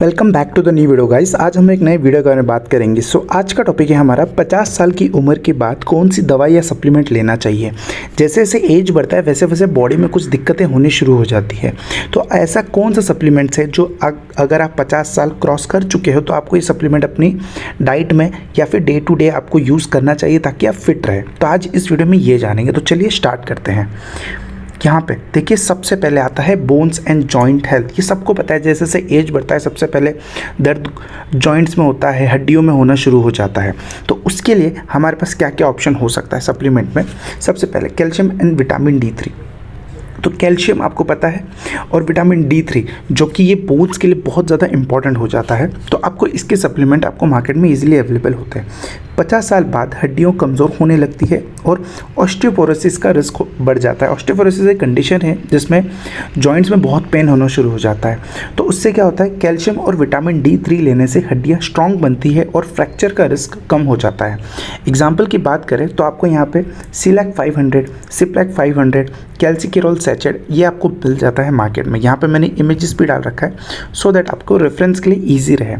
Welcome back to the new video guys. आज हम एक नए वीडियो के बारे में बात करेंगे। आज का टॉपिक है हमारा 50 साल की उम्र के बाद कौन सी दवाई या सप्लीमेंट लेना चाहिए। जैसे जैसे एज बढ़ता है वैसे वैसे बॉडी में कुछ दिक्कतें होनी शुरू हो जाती है। तो ऐसा कौन सा सप्लीमेंट्स है जो अगर आप 50 साल क्रॉस कर चुके हो तो आपको ये सप्लीमेंट अपनी डाइट में या फिर डे टू डे आपको यूज़ करना चाहिए ताकि आप फिट रहे। तो आज इस वीडियो में ये जानेंगे। तो चलिए स्टार्ट करते हैं। यहाँ पे देखिए सबसे पहले आता है बोन्स एंड जॉइंट हेल्थ। ये सबको पता है जैसे जैसे एज बढ़ता है सबसे पहले दर्द जॉइंट्स में होता है, हड्डियों में होना शुरू हो जाता है। तो उसके लिए हमारे पास क्या क्या ऑप्शन हो सकता है सप्लीमेंट में। सबसे पहले कैल्शियम एंड विटामिन D3। तो कैल्शियम आपको पता है और विटामिन D3 जो कि ये बोन्स के लिए बहुत ज़्यादा इंपॉर्टेंट हो जाता है। तो आपको इसके सप्लीमेंट आपको मार्केट में इजीली अवेलेबल होते हैं। 50 साल बाद हड्डियाँ कमज़ोर होने लगती है और ऑस्टियोपोरोसिस का रिस्क बढ़ जाता है। ऑस्टियोपोरोसिस एक कंडीशन है जिसमें जॉइंट्स में बहुत पेन होना शुरू हो जाता है। तो उससे क्या होता है, कैल्शियम और विटामिन D3 लेने से हड्डियाँ स्ट्रॉन्ग बनती है और फ्रैक्चर का रिस्क कम हो जाता है। एग्जाम्पल की बात करें तो आपको यहाँ पे सिलैक 500, सिप्लैक 500, कैल्सिकेरोल सैचेड ये आपको मिल जाता है मार्केट में। यहाँ पे मैंने इमेजेस भी डाल रखा है सो दैट आपको रेफरेंस के लिए ईजी रहे।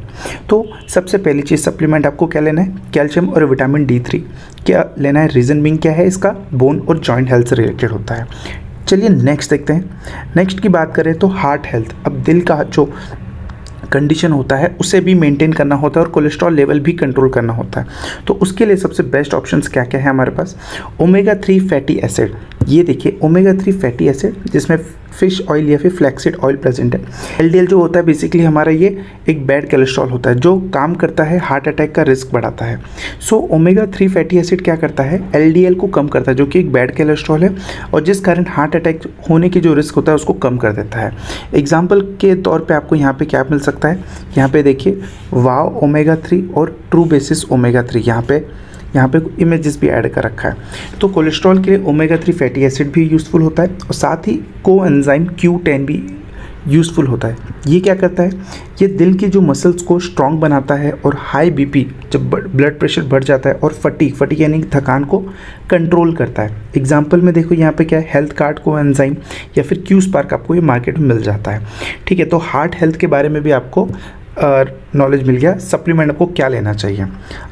तो सबसे पहली चीज़ सप्लीमेंट आपको क्या लेना है, कैल्शियम और विटामिन D3 क्या लेना है। रीज़न बिंग क्या है, इसका बोन और जॉइंट हेल्थ से रिलेटेड होता है। चलिए नेक्स्ट देखते हैं। नेक्स्ट की बात करें तो हार्ट हेल्थ। अब दिल का जो कंडीशन होता है उसे भी मेंटेन करना होता है और कोलेस्ट्रॉल लेवल भी कंट्रोल करना होता है। तो उसके लिए सबसे बेस्ट ऑप्शंस क्या क्या है हमारे पास। Omega 3 fatty acid. ये देखिए ओमेगा 3 फैटी एसिड जिसमें फिश ऑयल या फिर फ्लैक्सीड ऑयल प्रेजेंट है। LDL जो होता है बेसिकली हमारा ये एक बैड कोलेस्ट्रॉल होता है जो काम करता है हार्ट अटैक का रिस्क बढ़ाता है। सो ओमेगा 3 फैटी एसिड क्या करता है, LDL को कम करता है जो कि एक बैड कोलेस्ट्रॉल है और जिस कारण हार्ट अटैक होने की जो रिस्क होता है उसको कम कर देता है। एग्जाम्पल के तौर पर आपको यहाँ पर क्या मिल सकता है, यहाँ पे देखिए वाव ओमेगा 3 और ट्रू बेसिस ओमेगा 3 यहाँ पे इमेजेस भी ऐड कर रखा है। तो कोलेस्ट्रॉल के लिए ओमेगा 3 फैटी एसिड भी यूज़फुल होता है और साथ ही कोएंजाइम Q10 भी यूज़फुल होता है। ये क्या करता है, ये दिल की जो मसल्स को स्ट्रॉन्ग बनाता है और हाई BP जब ब्लड प्रेशर बढ़ जाता है और फटीग यानी थकान को कंट्रोल करता है। एग्जाम्पल में देखो यहाँ पे क्या है, हेल्थ कार्ड कोएंजाइम या फिर Q स्पार्क आपको ये मार्केट में मिल जाता है। ठीक है, तो हार्ट हेल्थ के बारे में भी आपको नॉलेज मिल गया सप्लीमेंट आपको क्या लेना चाहिए।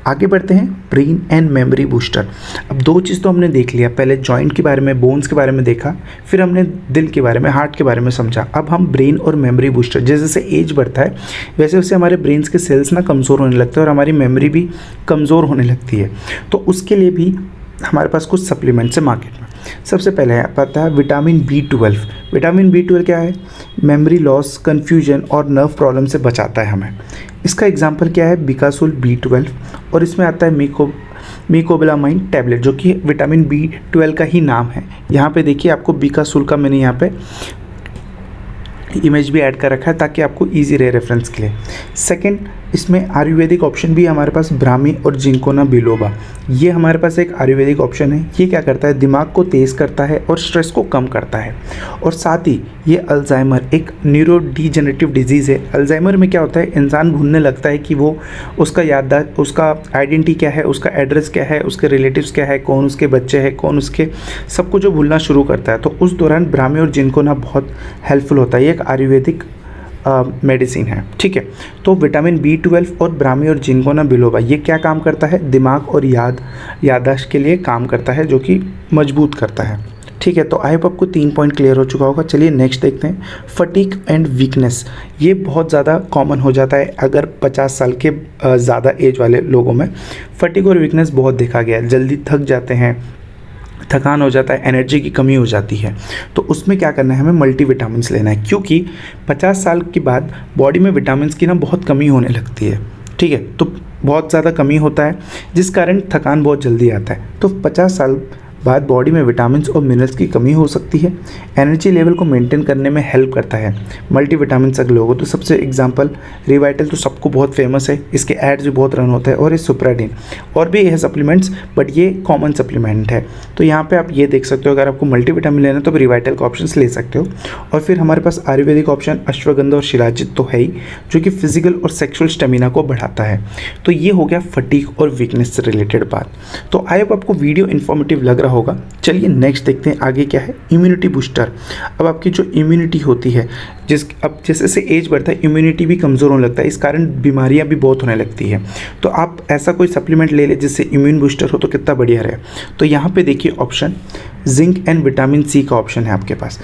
आगे बढ़ते हैं, ब्रेन एंड मेमोरी बूस्टर। अब दो चीज़ तो हमने देख लिया, पहले जॉइंट के बारे में, बोन्स के बारे में देखा, फिर हमने दिल के बारे में, हार्ट के बारे में समझा। अब हम ब्रेन और मेमोरी बूस्टर, जैसे जैसे एज बढ़ता है वैसे वैसे हमारे ब्रेन्स के सेल्स ना कमज़ोर होने लगते हैं और हमारी मेमोरी भी कमज़ोर होने लगती है। तो उसके लिए भी हमारे पास कुछ सप्लीमेंट्स है मार्केट में। सबसे पहले पता है विटामिन B12। विटामिन B12 क्या है, मेमोरी लॉस, कन्फ्यूजन और नर्व प्रॉब्लम से बचाता है हमें। इसका एग्जांपल क्या है, बिकासुल B12 और इसमें आता है मीकोबिलामाइन टैबलेट जो कि विटामिन B12 का ही नाम है। यहाँ पे देखिए आपको बिकासुल का मैंने यहाँ पे इमेज भी ऐड कर रखा है ताकि आपको इजी रहे रेफरेंस के लिए। सेकंड, इसमें आयुर्वेदिक ऑप्शन भी है हमारे पास, ब्राह्मी और जिंकोना बिलोबा। ये हमारे पास एक आयुर्वेदिक ऑप्शन है। ये क्या करता है, दिमाग को तेज़ करता है और स्ट्रेस को कम करता है। और साथ ही ये अल्जाइमर एक न्यूरो डिजेनरेटिव डिजीज़ है। अल्जाइमर में क्या होता है, इंसान भूलने लगता है कि वो उसका याददाश्त, उसका आइडेंटिटी क्या है, उसका एड्रेस क्या है, उसके रिलेटिव्स क्या है, कौन उसके बच्चे हैं, कौन उसके, सब कुछ जो भूलना शुरू करता है। तो उस दौरान ब्राह्मी और जिंकोना बहुत हेल्पफुल होता है। ये एक आयुर्वेदिक मेडिसिन है। ठीक है, तो विटामिन B12 और ब्राह्मी और जिंकोना बिलोबा ये क्या काम करता है, दिमाग और याददाश्त के लिए काम करता है जो कि मजबूत करता है। ठीक है, तो आई होप आपको 3 पॉइंट क्लियर हो चुका होगा। चलिए नेक्स्ट देखते हैं, फटीग एंड वीकनेस। ये बहुत ज़्यादा कॉमन हो जाता है अगर 50 साल के ज़्यादा एज वाले लोगों में फटीग और वीकनेस बहुत देखा गया है। जल्दी थक जाते हैं, थकान हो जाता है, एनर्जी की कमी हो जाती है। तो उसमें क्या करना है, हमें मल्टीविटामिन्स लेना है क्योंकि 50 साल के बाद बॉडी में विटामिन्स की ना बहुत कमी होने लगती है। ठीक है, तो बहुत ज़्यादा कमी होता है जिस कारण थकान बहुत जल्दी आता है। तो 50 साल बाद बॉडी में विटामिन्स और मिनरल्स की कमी हो सकती है। एनर्जी लेवल को मेंटेन करने में हेल्प करता है मल्टीविटामिन्स अगर लोगों। तो सबसे एग्जांपल रिवाइटल तो सबको बहुत फेमस है, इसके एड्स भी बहुत रन होते हैं, और ये सुप्राडीन और भी है सप्लीमेंट्स, बट ये कॉमन सप्लीमेंट है। तो यहाँ पे आप ये देख सकते हो, अगर आपको मल्टीविटामिन लेना है तो रिवाइटल का ऑप्शन ले सकते हो। और फिर हमारे पास आयुर्वेदिक ऑप्शन अश्वगंधा और शिलाजित तो है ही, जो कि फिजिकल और सेक्शुअल स्टेमिना को बढ़ाता है। तो ये हो गया फटीग और वीकनेस से रिलेटेड बात। तो आई होप आपको वीडियो इन्फॉर्मेटिव लग रहा होगा। चलिए नेक्स्ट देखते हैं आगे क्या है। Immunity booster. अब आपकी जो इम्यूनिटी होती है, अब जैसे जैसे एज बढ़ता है इम्यूनिटी भी कमज़ोर होने लगता है, इस कारण बीमारियां भी बहुत होने लगती है। तो आप ऐसा कोई सप्लीमेंट ले लें जिससे इम्यून बूस्टर हो तो कितना बढ़िया रहे। तो यहाँ पे देखिए option zinc and vitamin C का ऑप्शन है आपके पास।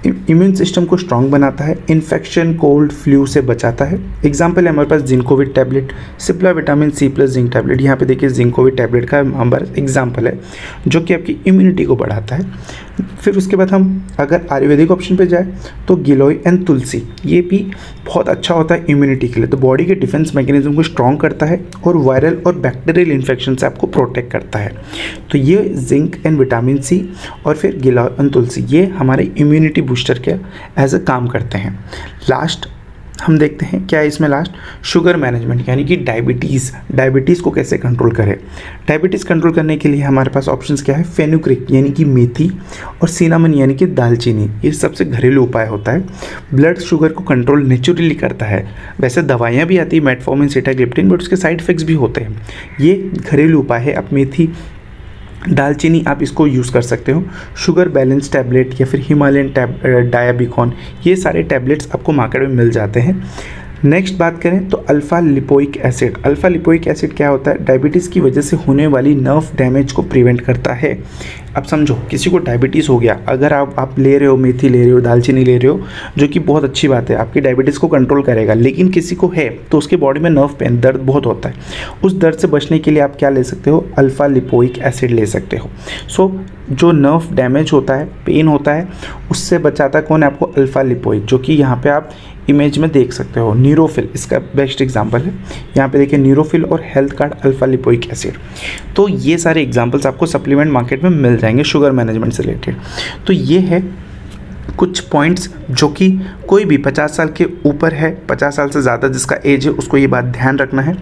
इम्यून सिस्टम को स्ट्रांग बनाता है, इन्फेक्शन कोल्ड फ्लू से बचाता है। एग्जाम्पल है हमारे पास Zincovit tablet, Cipla vitamin C plus zinc tablet. यहाँ पे देखिए जिंकोविट टैबलेट का हमारा एग्जाम्पल है जो कि आपकी इम्यूनिटी को बढ़ाता है। फिर उसके बाद हम अगर आयुर्वेदिक ऑप्शन पे जाए तो गिलोय एंड तुलसी, ये भी बहुत अच्छा होता है इम्यूनिटी के लिए। तो बॉडी के डिफेंस मैकेनिज्म को स्ट्रॉन्ग करता है और वायरल और बैक्टीरियल इन्फेक्शन से आपको प्रोटेक्ट करता है। तो ये जिंक एंड विटामिन सी और फिर गिलोय एंड तुलसी ये हमारे इम्यूनिटी बूस्टर के एज अ काम करते हैं। लास्ट हम देखते हैं क्या है इसमें लास्ट, शुगर मैनेजमेंट, यानी कि डायबिटीज़ को कैसे कंट्रोल करें। डायबिटीज़ कंट्रोल करने के लिए हमारे पास ऑप्शंस क्या है, फेनुग्रीक यानी कि मेथी और सिनामन यानी कि दालचीनी, ये सबसे घरेलू उपाय होता है। ब्लड शुगर को कंट्रोल नेचुरली करता है। वैसे दवाइयाँ भी आती है मेटफॉर्मिन सिटाग्लिप्टिन, बट उसके साइड इफेक्ट्स भी होते हैं। ये घरेलू उपाय है। आप मेथी दालचीनी आप इसको यूज़ कर सकते हो। शुगर बैलेंस टैबलेट या फिर हिमालयन डायाबिकॉन, ये सारे टैबलेट्स आपको मार्केट में मिल जाते हैं। नेक्स्ट बात करें तो alpha lipoic acid. Alpha lipoic acid क्या होता है, डायबिटीज़ की वजह से होने वाली नर्व डैमेज को प्रिवेंट करता है। अब समझो किसी को डायबिटीज़ हो गया, अगर आप ले रहे हो, मेथी ले रहे हो, दालचीनी ले रहे हो, जो कि बहुत अच्छी बात है, आपकी डायबिटीज़ को कंट्रोल करेगा। लेकिन किसी को है तो उसके बॉडी में नर्व पेन, दर्द बहुत होता है। उस दर्द से बचने के लिए आप क्या ले सकते हो, अल्फ़ा लिपोइक एसिड ले सकते हो। सो जो नर्व डैमेज होता है, पेन होता है, उससे बचाता कौन है आपको, अल्फ़ा लिपोइक, जो कि यहाँ पे आप इमेज में देख सकते हो। न्यूरोफिल इसका बेस्ट एग्जांपल है। यहाँ पे देखिए न्यूरोफिल और health card alpha lipoic acid. तो ये सारे एग्जांपल्स आपको सप्लीमेंट मार्केट में मिल जाएंगे शुगर मैनेजमेंट से रिलेटेड। तो ये है कुछ पॉइंट्स जो कि कोई भी 50 साल के ऊपर है, 50 साल से ज़्यादा जिसका एज है, उसको ये बात ध्यान रखना है।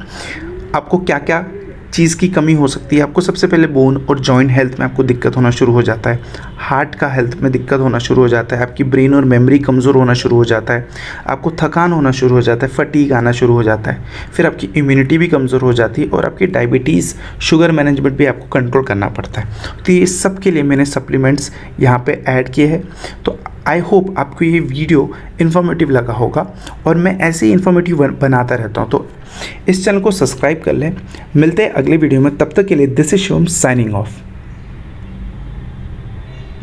आपको क्या क्या चीज़ की कमी हो सकती है। आपको सबसे पहले बोन और जॉइंट हेल्थ में आपको दिक्कत होना शुरू हो जाता है, हार्ट का हेल्थ में दिक्कत होना शुरू हो जाता है, आपकी ब्रेन और मेमोरी कमज़ोर होना शुरू हो जाता है, आपको थकान होना शुरू हो जाता है, फटीग आना शुरू हो जाता है, फिर आपकी इम्यूनिटी भी कमज़ोर हो जाती है और आपकी डायबिटीज़, शुगर मैनेजमेंट भी आपको कंट्रोल करना पड़ता है। तो ये सब के लिए मैंने सप्लीमेंट्स यहाँ पर ऐड किए हैं। तो आई होप आपको ये वीडियो इन्फॉर्मेटिव लगा होगा और मैं ऐसे ही इन्फॉर्मेटिव बनाता रहता हूँ। तो इस चैनल को सब्सक्राइब कर लें। मिलते हैं अगले वीडियो में, तब तक के लिए this is Shivam signing off.